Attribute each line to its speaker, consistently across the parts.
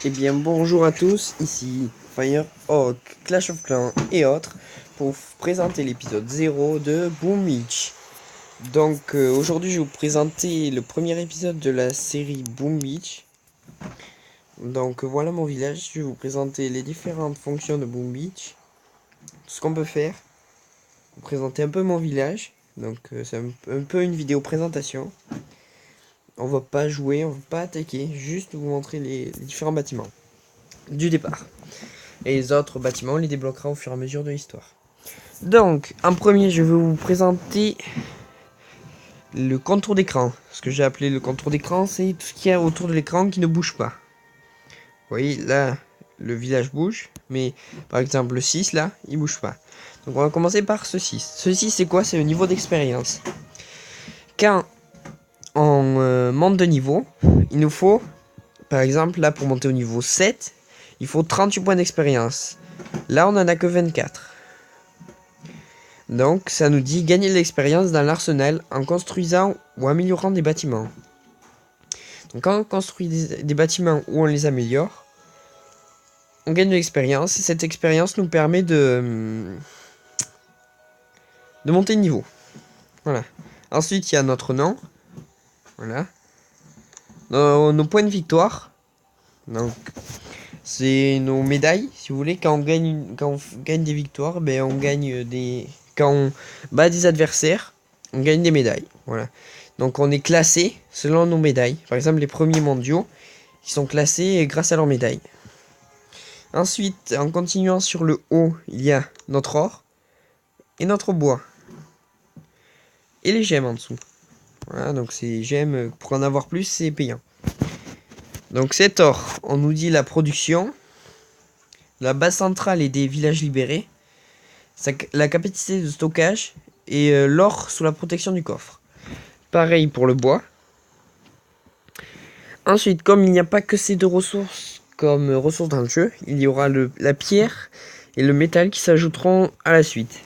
Speaker 1: Eh bien bonjour à tous, ici Firehawk, Clash of Clans et autres pour vous présenter l'épisode 0 de Boom Beach. Donc aujourd'hui je vais vous présenter le premier épisode de la série Boom Beach. Donc voilà mon village, je vais vous présenter les différentes fonctions de Boom Beach, tout ce qu'on peut faire, vous présenter un peu mon village. Donc c'est un peu une vidéo présentation. On va pas jouer, on va pas attaquer, juste vous montrer les différents bâtiments du départ. Et les autres bâtiments, on les débloquera au fur et à mesure de l'histoire. Donc, en premier, je vais vous présenter le contour d'écran. Ce que j'ai appelé le contour d'écran, c'est tout ce qu'il y a autour de l'écran qui ne bouge pas. Vous voyez, là, le village bouge, mais par exemple, le 6, là, il bouge pas. Donc, on va commencer par ce 6. Ce 6, c'est quoi? C'est le niveau d'expérience. Quand on monte de niveau, il nous faut, par exemple, là, pour monter au niveau 7, il faut 38 points d'expérience. Là, on en a que 24. Donc, ça nous dit gagner de l'expérience dans l'arsenal en construisant ou améliorant des bâtiments. Donc, quand on construit des bâtiments ou on les améliore, on gagne de l'expérience et cette expérience nous permet de monter de niveau. Voilà. Ensuite, il y a notre nom. Voilà. Nos points de victoire. Donc, c'est nos médailles, si vous voulez. Quand on gagne des victoires, ben on gagne des. Quand on bat des adversaires, on gagne des médailles. Voilà. Donc on est classé selon nos médailles. Par exemple, les premiers mondiaux, ils sont classés grâce à leurs médailles. Ensuite, en continuant sur le haut, il y a notre or et notre bois. Et les gemmes en dessous. Voilà, donc ces gemmes, pour en avoir plus, c'est payant. Donc cet or, on nous dit la production, la base centrale et des villages libérés, la capacité de stockage et l'or sous la protection du coffre. Pareil pour le bois. Ensuite, comme il n'y a pas que ces deux ressources comme ressources dans le jeu, il y aura la pierre et le métal qui s'ajouteront à la suite.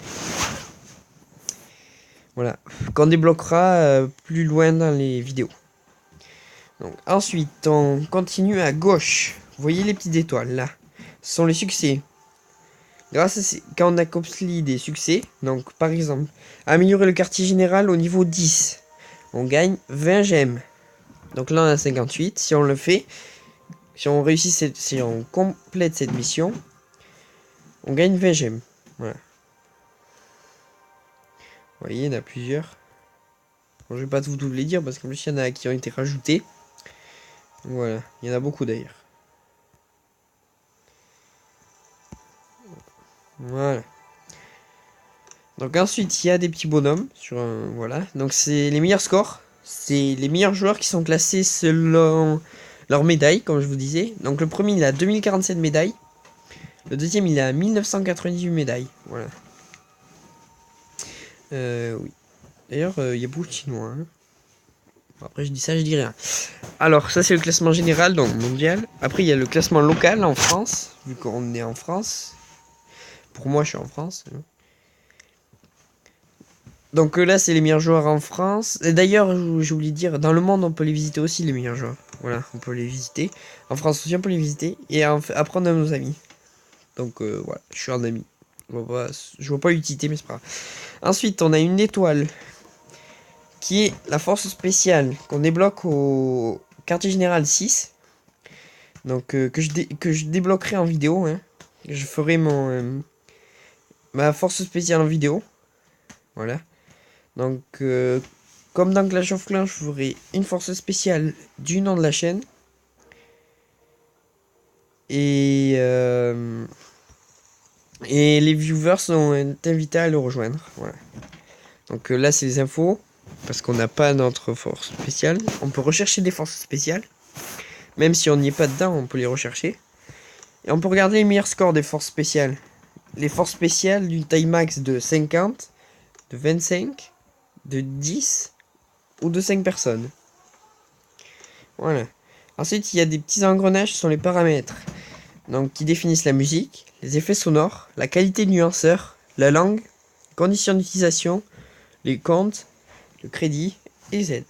Speaker 1: Voilà, qu'on débloquera plus loin dans les vidéos. Donc, ensuite, on continue à gauche. Vous voyez les petites étoiles là? Ce sont les succès. Grâce à quand on accomplit des succès, donc par exemple, améliorer le quartier général au niveau 10, on gagne 20 gemmes. Donc là on a 58, si on le fait, si on réussit, si on complète cette mission, on gagne 20 gemmes. Voilà. Vous voyez, il y en a plusieurs. Bon, je vais pas tout vous les dire parce qu'en plus il y en a qui ont été rajoutés. Voilà, il y en a beaucoup d'ailleurs. Voilà. Donc ensuite il y a des petits bonhommes sur voilà. Donc c'est les meilleurs scores. C'est les meilleurs joueurs qui sont classés selon leurs médailles, comme je vous disais. Donc le premier il a 2047 médailles. Le deuxième il a 1998 médailles. Voilà. Oui. D'ailleurs, il y a beaucoup de Chinois. Hein. Bon, après je dis ça, je dis rien. Alors ça c'est le classement général, donc mondial. Après il y a le classement local en France, vu qu'on est en France. Pour moi je suis en France. Hein. Donc là, c'est les meilleurs joueurs en France. Et d'ailleurs, j'ai oublié de dire, dans le monde, on peut les visiter aussi, les meilleurs joueurs. Voilà, on peut les visiter. En France aussi, on peut les visiter. Et apprendre à nos amis. Donc voilà, je suis un ami. Je vois pas l'utilité, mais c'est pas grave. Ensuite, on a une étoile. Qui est la force spéciale. Qu'on débloque au quartier général 6. Donc que je débloquerai en vidéo. Hein. Je ferai ma force spéciale en vidéo. Voilà. Donc, comme dans Clash of Clans, je ferai une force spéciale du nom de la chaîne. Et les viewers sont invités à le rejoindre. Voilà. Donc là, c'est les infos. Parce qu'on n'a pas notre force spéciale. On peut rechercher des forces spéciales. Même si on n'y est pas dedans, on peut les rechercher. Et on peut regarder les meilleurs scores des forces spéciales. Les forces spéciales d'une taille max de 50, de 25, de 10 ou de 5 personnes. Voilà. Ensuite, il y a des petits engrenages, ce sont les paramètres. Donc, qui définissent la musique, les effets sonores, la qualité du nuanceur, la langue, conditions d'utilisation, les comptes, le crédit et les aides.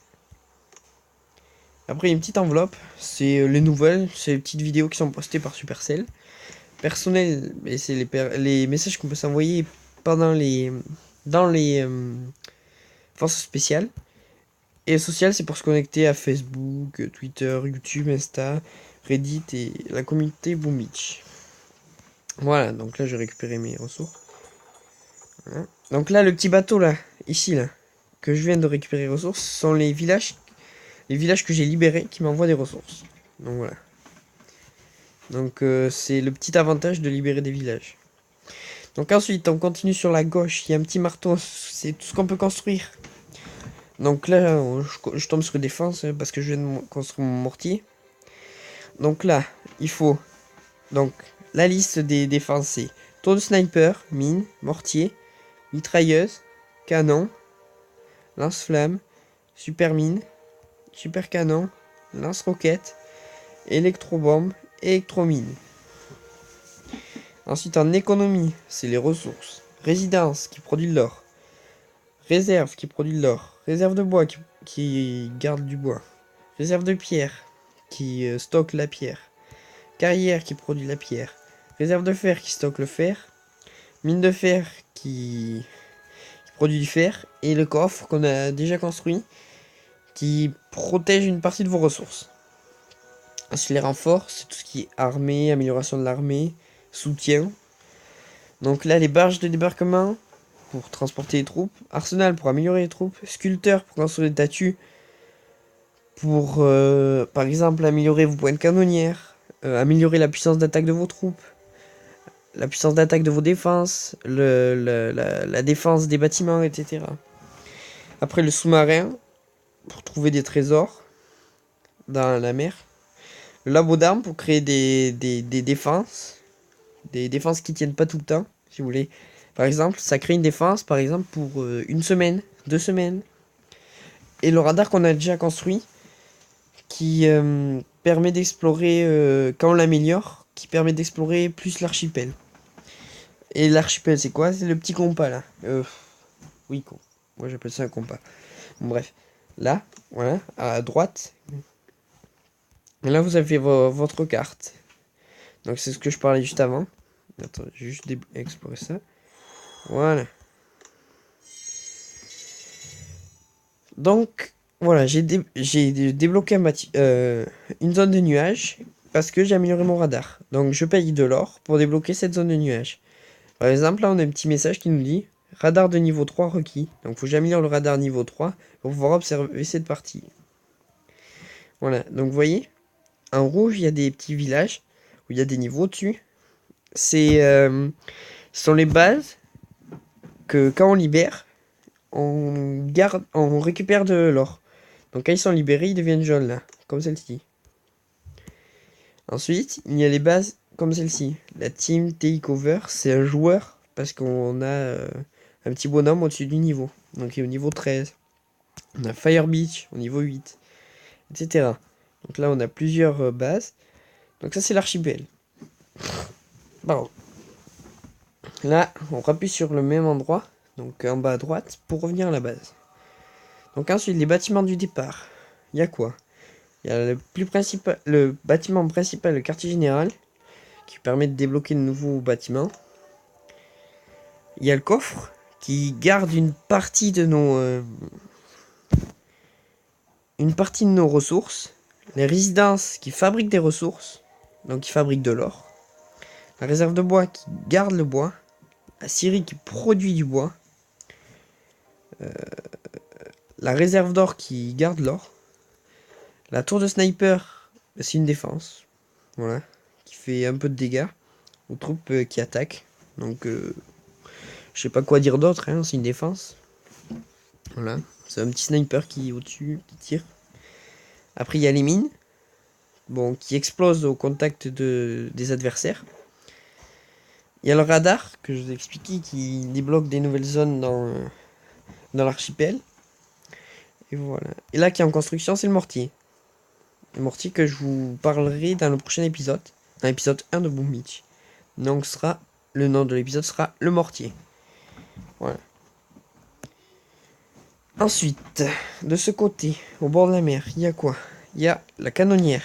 Speaker 1: Après, il y a une petite enveloppe, c'est les nouvelles, c'est les petites vidéos qui sont postées par Supercell. Personnel, et c'est les messages qu'on peut s'envoyer pendant dans les forces spéciales. Et social, c'est pour se connecter à Facebook, Twitter, YouTube, Insta, Reddit et la communauté Boom Beach. Voilà, donc là, je vais récupérer mes ressources. Voilà. Donc là, le petit bateau, là, ici, là, que je viens de récupérer les ressources, sont les villages que j'ai libérés qui m'envoient des ressources. Donc voilà. Donc c'est le petit avantage de libérer des villages. Donc ensuite, on continue sur la gauche, il y a un petit marteau, c'est tout ce qu'on peut construire. Donc là, je tombe sur défense parce que je viens de construire mon mortier. Donc là, il faut donc la liste des défenses, c'est tour de sniper, mine, mortier, mitrailleuse, canon, lance-flamme, super mine, super canon, lance-roquette, électro-bombe, électro-mine. Ensuite, en économie, c'est les ressources. Résidence qui produit de l'or. Réserve qui produit de l'or. Réserve de bois qui garde du bois. Réserve de pierre qui stocke la pierre. Carrière qui produit la pierre. Réserve de fer qui stocke le fer. Mine de fer qui produit du fer. Et le coffre qu'on a déjà construit qui protège une partie de vos ressources. Ensuite, les renforts, c'est tout ce qui est armée, amélioration de l'armée, soutien. Donc là, les barges de débarquement pour transporter les troupes, arsenal pour améliorer les troupes, sculpteur pour construire des statues, pour par exemple améliorer vos points de canonnière, améliorer la puissance d'attaque de vos troupes, la puissance d'attaque de vos défenses, la défense des bâtiments, etc. Après le sous-marin, pour trouver des trésors dans la mer. Le labo d'armes pour créer des défenses. Des défenses qui tiennent pas tout le temps, si vous voulez. Par exemple, ça crée une défense, par exemple, pour une semaine, 2 semaines. Et le radar qu'on a déjà construit, qui permet d'explorer, quand on l'améliore, qui permet d'explorer plus l'archipel. Et l'archipel, c'est quoi? C'est le petit compas, là. Oui, moi j'appelle ça un compas. Bon, bref. Là, voilà, à droite. Et là, vous avez votre carte. Donc, c'est ce que je parlais juste avant. Attends, j'ai juste explorer ça. Voilà. Donc, voilà, j'ai débloqué une zone de nuages parce que j'ai amélioré mon radar. Donc, je paye de l'or pour débloquer cette zone de nuages. Par exemple, là, on a un petit message qui nous dit radar de niveau 3 requis. Donc, faut que j'améliore le radar niveau 3 pour pouvoir observer cette partie. Voilà, donc vous voyez, en rouge, il y a des petits villages où il y a des niveaux dessus. Ce sont les bases que quand on libère, on récupère de l'or. Donc quand ils sont libérés, ils deviennent jaunes là, comme celle-ci. Ensuite, il y a les bases comme celle-ci. La team takeover, c'est un joueur parce qu'on a un petit bonhomme au-dessus du niveau. Donc il est au niveau 13. On a Fire Beach au niveau 8, etc. Donc là, on a plusieurs bases. Donc ça, c'est l'archipel. Bon. Là, on rappuie sur le même endroit, donc en bas à droite, pour revenir à la base. Donc ensuite, les bâtiments du départ. Il y a quoi? Il y a le bâtiment principal, le quartier général, qui permet de débloquer de nouveaux bâtiments. Il y a le coffre, qui garde une partie de nos ressources. Les résidences, qui fabriquent des ressources, donc qui fabriquent de l'or. La réserve de bois, qui garde le bois. La scierie, qui produit du bois. La réserve d'or, qui garde l'or. La tour de sniper, c'est une défense. Voilà. Qui fait un peu de dégâts aux troupes qui attaquent. Donc, je sais pas quoi dire d'autre, hein, c'est une défense. Voilà. C'est un petit sniper qui est au-dessus, qui tire. Après, il y a les mines. Bon, qui explosent au contact des adversaires. Il y a le radar, que je vous ai expliqué, qui débloque des nouvelles zones dans l'archipel. Et voilà. Et là, qui est en construction, c'est le mortier. Le mortier que je vous parlerai dans le prochain épisode. Dans l'épisode 1 de Boom Beach. Donc, le nom de l'épisode sera le mortier. Voilà. Ensuite, de ce côté, au bord de la mer, il y a quoi? il y a la canonnière.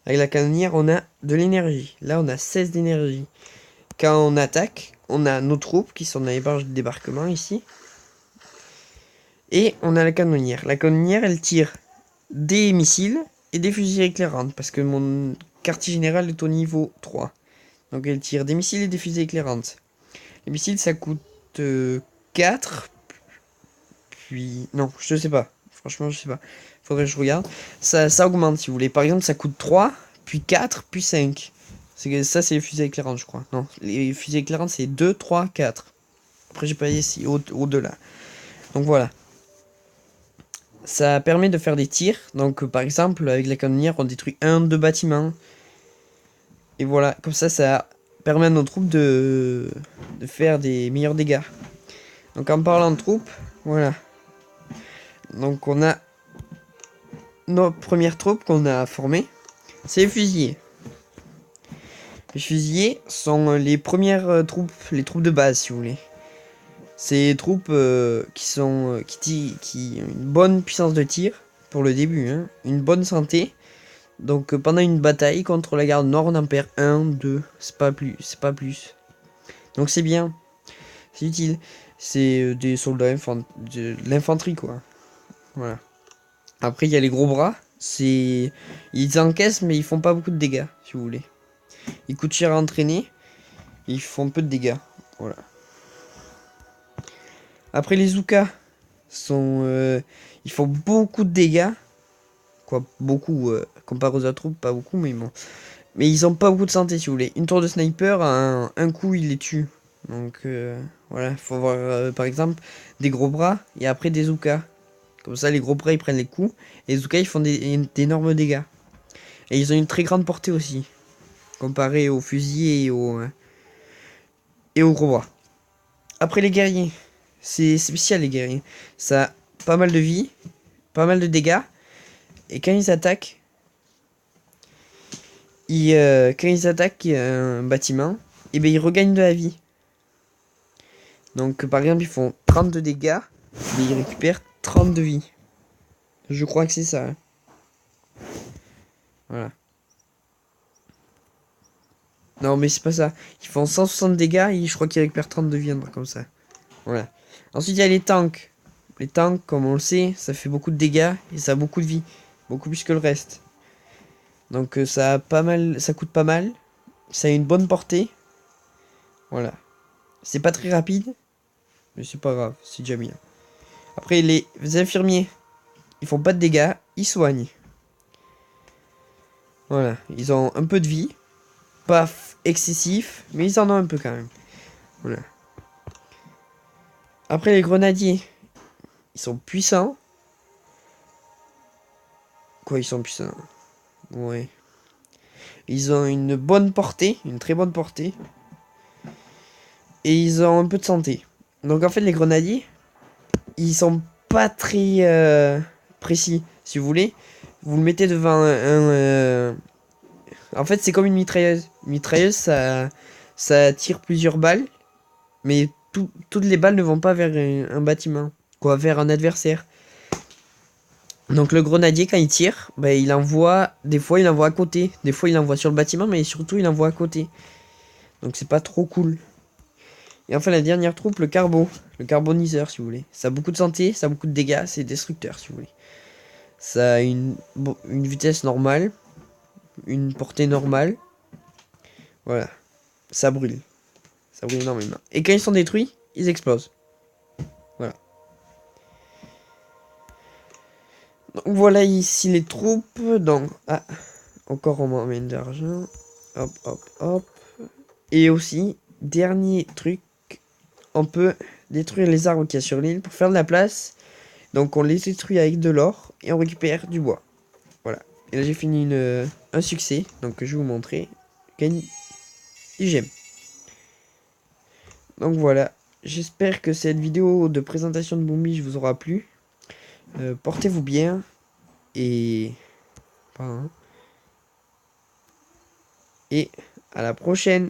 Speaker 1: Avec la canonnière, on a de l'énergie. Là, on a 16 d'énergie. Quand on attaque, on a nos troupes qui sont dans les barges de débarquement ici. Et on a la canonnière. La canonnière, elle tire des missiles et des fusils éclairantes. Parce que mon quartier général est au niveau 3. Donc elle tire des missiles et des fusées éclairantes. Les missiles, ça coûte 4. Puis... Non, je sais pas. Franchement, je sais pas. Faudrait que je regarde. Ça augmente, si vous voulez. Par exemple, ça coûte 3, puis 4, puis 5. Ça, c'est les fusées éclairantes, je crois. Non, les fusées éclairantes, c'est 2, 3, 4. Après, j'ai pas ici, au-delà. Donc voilà. Ça permet de faire des tirs. Donc, par exemple, avec la canonnière, on détruit 2 bâtiments. Et voilà, comme ça permet à nos troupes de faire des meilleurs dégâts. Donc, en parlant de troupes, voilà. Donc, on a nos premières troupes qu'on a formées. C'est les fusiliers. Les fusiliers sont les premières troupes, les troupes de base, si vous voulez. C'est des troupes qui ont une bonne puissance de tir pour le début, hein, une bonne santé. Donc pendant une bataille contre la garde nord, on en perd 1, 2, c'est pas plus. Donc c'est bien, c'est utile. C'est des soldats de l'infanterie, quoi. Voilà. Après il y a les gros bras, ils encaissent mais ils font pas beaucoup de dégâts, si vous voulez. Ils coûtent cher à entraîner, ils font peu de dégâts. Voilà. Après les Zoukas ils font beaucoup de dégâts. Quoi, beaucoup, comparé aux autres troupes, pas beaucoup, mais bon. Mais ils ont pas beaucoup de santé, si vous voulez. Une tour de sniper, un coup, il les tue. Donc, voilà, faut avoir, par exemple, des gros bras, et après des Zoukas. Comme ça, les gros bras, ils prennent les coups, et les Zoukas, ils font d'énormes dégâts. Et ils ont une très grande portée aussi, comparé aux fusils et aux gros bras. Après les guerriers, c'est spécial les guerriers. Ça a pas mal de vie, pas mal de dégâts, et quand ils attaquent, quand ils attaquent un bâtiment, et ben ils regagnent de la vie. Donc par exemple ils font 30 de dégâts, mais ils récupèrent 30 de vie. Je crois que c'est ça. Hein. Voilà. Non mais c'est pas ça. Ils font 160 dégâts et je crois qu'ils récupèrent 30 de vie, un truc comme ça. Voilà. Ensuite il y a les tanks. Les tanks, comme on le sait, ça fait beaucoup de dégâts et ça a beaucoup de vie. Beaucoup plus que le reste. Donc ça a pas mal, ça coûte pas mal. Ça a une bonne portée. Voilà. C'est pas très rapide. Mais c'est pas grave, c'est déjà bien. Après les infirmiers, ils font pas de dégâts, ils soignent. Voilà, ils ont un peu de vie. Pas excessif, mais ils en ont un peu quand même. Voilà. Après les grenadiers, ils sont puissants. Quoi, ils sont puissants? Ouais. Ils ont une bonne portée, une très bonne portée. Et ils ont un peu de santé. Donc en fait les grenadiers, ils sont pas très précis. Si vous voulez, vous le mettez devant en fait c'est comme une mitrailleuse. Une mitrailleuse ça tire plusieurs balles. Mais toutes les balles ne vont pas vers un bâtiment. Quoi, vers un adversaire. Donc le grenadier quand il tire, bah, il envoie, des fois il envoie à côté, des fois il envoie sur le bâtiment, mais surtout il envoie à côté. Donc c'est pas trop cool. Et enfin la dernière troupe, le carboniseur si vous voulez. Ça a beaucoup de santé, ça a beaucoup de dégâts, c'est destructeur si vous voulez. Ça a une vitesse normale, une portée normale. Voilà, ça brûle. Ça brûle énormément. Et quand ils sont détruits, ils explosent. Voilà. Donc voilà ici les troupes. Donc, ah, encore on m'emmène d'argent. Hop, hop, hop. Et aussi, dernier truc, on peut détruire les arbres qu'il y a sur l'île pour faire de la place. Donc on les détruit avec de l'or et on récupère du bois. Voilà. Et là j'ai fini un succès. Donc je vais vous montrer. Gagne et j'aime. Donc voilà. J'espère que cette vidéo de présentation de Boom Beach vous aura plu. Portez-vous bien. Et... Pardon. Et à la prochaine.